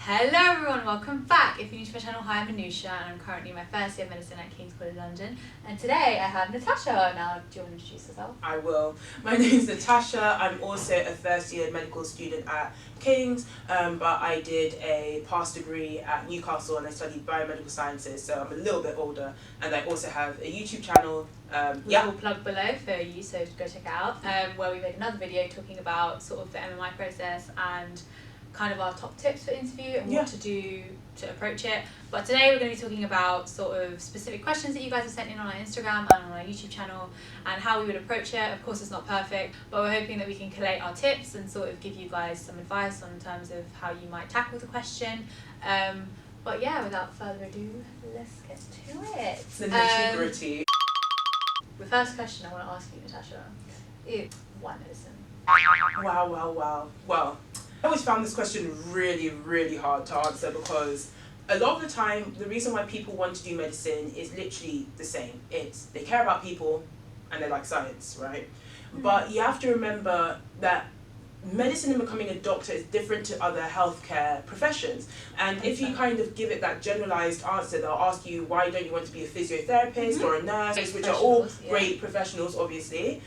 Hello everyone, welcome back. If you're new to my channel, hi, I'm Natasha and I'm currently in my first year of medicine at King's College London. And today I have Natasha. Now, do you want to introduce yourself? I will. My name is Natasha. I'm also a first year medical student at King's, but I did a past degree at Newcastle and I studied biomedical sciences, so I'm a little bit older. And I also have a YouTube channel. We'll plug below for you, so go check it out, where we made another video talking about sort of the MMI process and kind of our top tips for interview and what to do to approach it. But today we're going to be talking about sort of specific questions that you guys have sent in on our Instagram and on our YouTube channel and how we would approach it. Of course it's not perfect, but we're hoping that we can collate our tips and sort of give you guys some advice on terms of how you might tackle the question. But yeah, without further ado, let's get to it. The nitty-gritty. The first question I want to ask you, Natasha, is why medicine? Wow. Well, I always found this question really hard to answer because a lot of the time the reason why people want to do medicine is literally the same. It's they care about people and they like science, right? But you have to remember that medicine and becoming a doctor is different to other healthcare professions. And if you kind of give it that generalized answer, they'll ask you why don't you want to be a physiotherapist or a nurse, which are all great professionals obviously.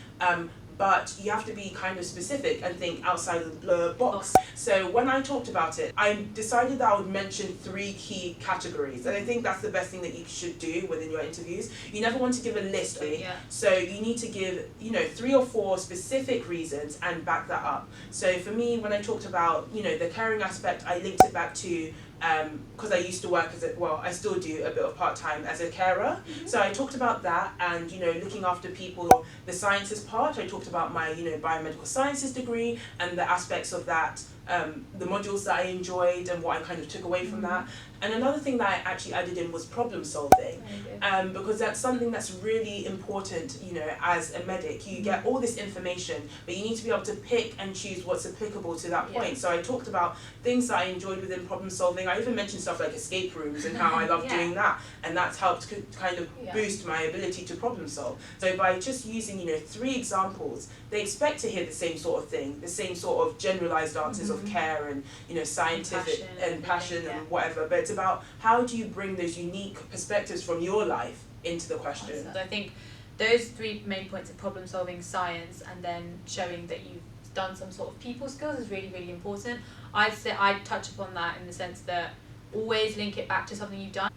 But you have to be kind of specific and think outside of the box. So when I talked about it, I decided that I would mention 3 key categories. And I think that's the best thing that you should do within your interviews. You never want to give a list. So you need to give, 3 or 4 specific reasons and back that up. So for me, when I talked about, the caring aspect, I linked it back to because I used to work I still do a bit of part-time as a carer. So I talked about that and, looking after people. The sciences part, I talked about my, biomedical sciences degree and the aspects of that, the modules that I enjoyed and what I kind of took away from that. And another thing that I actually added in was problem solving, because that's something that's really important, as a medic. You get all this information, but you need to be able to pick and choose what's applicable to that point. So I talked about things that I enjoyed within problem solving. I even mentioned stuff like escape rooms and how I love doing that, and that's helped kind of boost my ability to problem solve. So by just using, 3 examples, they expect to hear the same sort of thing, the same sort of generalized answers of care and, scientific and passion and whatever. But it's about how do you bring those unique perspectives from your life into the question. So I think those 3 main points of problem solving, science, and then showing that you've done some sort of people skills is really important. I'd say I'd touch upon that in the sense that always link it back to something you've done.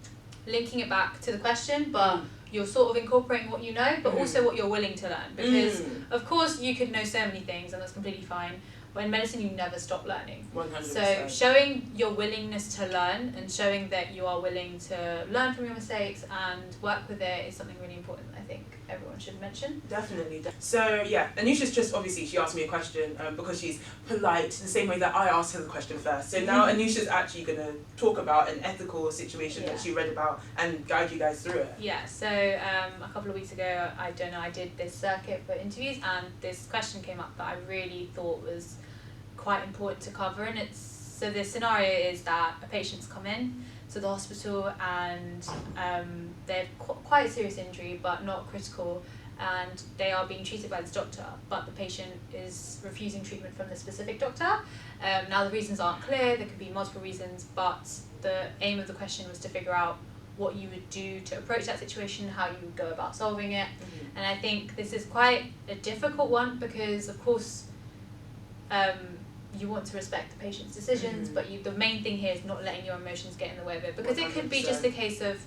Linking it back to the question, but you're sort of incorporating what you know, but also what you're willing to learn. Because of course you could know so many things and that's completely fine. But in medicine, you never stop learning. 100%. So showing your willingness to learn and showing that you are willing to learn from your mistakes and work with it is something really important that I think everyone should mention. Definitely. So yeah, Anusha's just obviously she asked me a question because she's polite, the same way that I asked her the question first. So now Anusha's actually going to talk about an ethical situation that she read about and guide you guys through it. Yeah. So a couple of weeks ago, I did this circuit for interviews and this question came up that I really thought was quite important to cover, and so the scenario is that a patient's come in to the hospital and they have quite a serious injury but not critical, and they are being treated by this doctor, but the patient is refusing treatment from the specific doctor. Now the reasons aren't clear, there could be multiple reasons, but the aim of the question was to figure out what you would do to approach that situation, how you would go about solving it. And I think this is quite a difficult one because of course you want to respect the patient's decisions, but the main thing here is not letting your emotions get in the way of it, because 100%. It could be just a case of,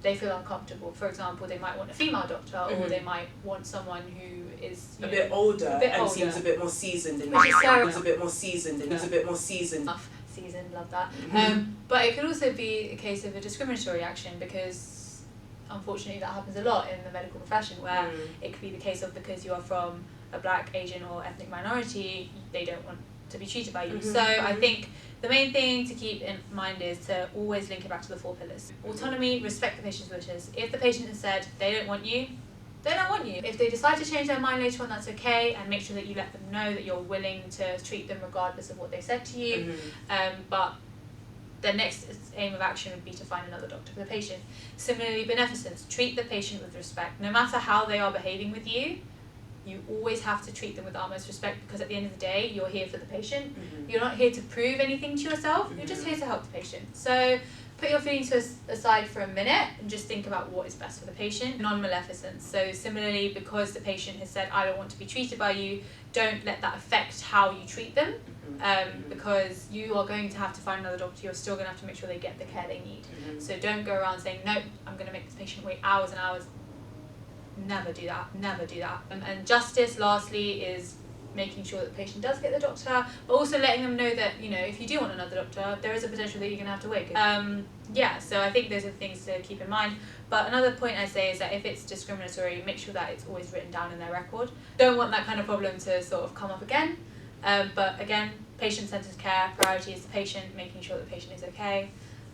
they feel uncomfortable. For example, they might want a female doctor, or they might want someone who is a bit older and seems a bit more seasoned, and seasoned, love that. But it could also be a case of a discriminatory action, because unfortunately that happens a lot in the medical profession, where it could be the case of because you are from a Black, Asian or ethnic minority, they don't want to be treated by you. So I think the main thing to keep in mind is to always link it back to the 4 pillars. Autonomy, respect the patient's wishes. If the patient has said they don't want you, they don't want you. If they decide to change their mind later on, that's okay, and make sure that you let them know that you're willing to treat them regardless of what they said to you. But the next aim of action would be to find another doctor for the patient. Similarly, beneficence. Treat the patient with respect. No matter how they are behaving with you, you always have to treat them with the utmost respect, because at the end of the day, you're here for the patient. Mm-hmm. You're not here to prove anything to yourself, you're just here to help the patient. So put your feelings aside for a minute and just think about what is best for the patient. Non-maleficence. So similarly, because the patient has said, I don't want to be treated by you, don't let that affect how you treat them. Because you are going to have to find another doctor, you're still going to have to make sure they get the care they need. So don't go around saying, no, I'm going to make this patient wait hours and hours. Never do that, never do that. And justice, lastly, is making sure that the patient does get the doctor, but also letting them know that, you know, if you do want another doctor, there is a potential that you're going to have to wait. Yeah, so I think those are things to keep in mind. But another point I say is that if it's discriminatory, make sure that it's always written down in their record. Don't want that kind of problem to sort of come up again. But again, patient-centered care, priority is the patient, making sure that the patient is okay.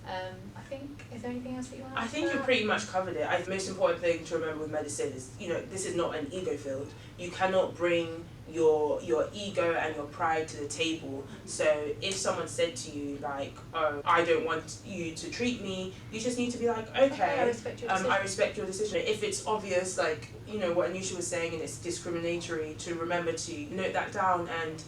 I think, is there anything else that you want to add? I think you pretty much covered it. The most important thing to remember with medicine is, you know, this is not an ego field. You cannot bring your ego and your pride to the table. So if someone said to you like, oh, I don't want you to treat me, you just need to be like, okay, I respect your decision. I respect your decision. If it's obvious, like, you know, what Anusha was saying, and it's discriminatory, to remember to note that down, and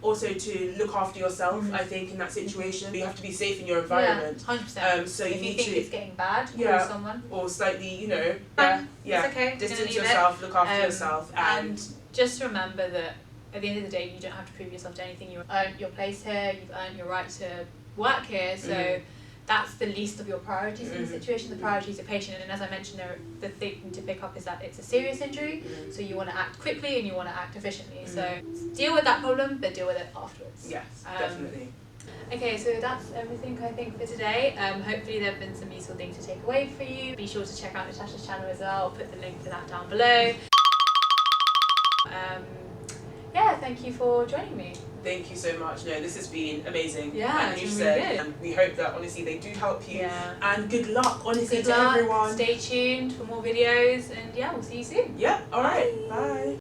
also to look after yourself. I think in that situation, you have to be safe in your environment. Yeah, 100%. So if you think it's getting bad, call someone. Or slightly, you know, it's okay. Distance yourself, look after yourself, and just remember that at the end of the day, you don't have to prove yourself to anything. You've earned your place here. You've earned your right to work here. So that's the least of your priorities in the situation. The priority is the patient, and as I mentioned, the thing to pick up is that it's a serious injury, so you want to act quickly and you want to act efficiently. So deal with that problem, but deal with it afterwards. Yes, definitely. Okay, so that's everything I think for today. Hopefully there have been some useful things to take away for you. Be sure to check out Natasha's channel as well. I'll put the link to that down below. Yeah, thank you for joining me. Thank you so much. No, this has been amazing. Yeah, and it's you been really good. And we hope that honestly they do help you. Yeah. And good luck, honestly, Good to luck. everyone. Stay tuned for more videos, and yeah, we'll see you soon. Yeah. All right. Bye.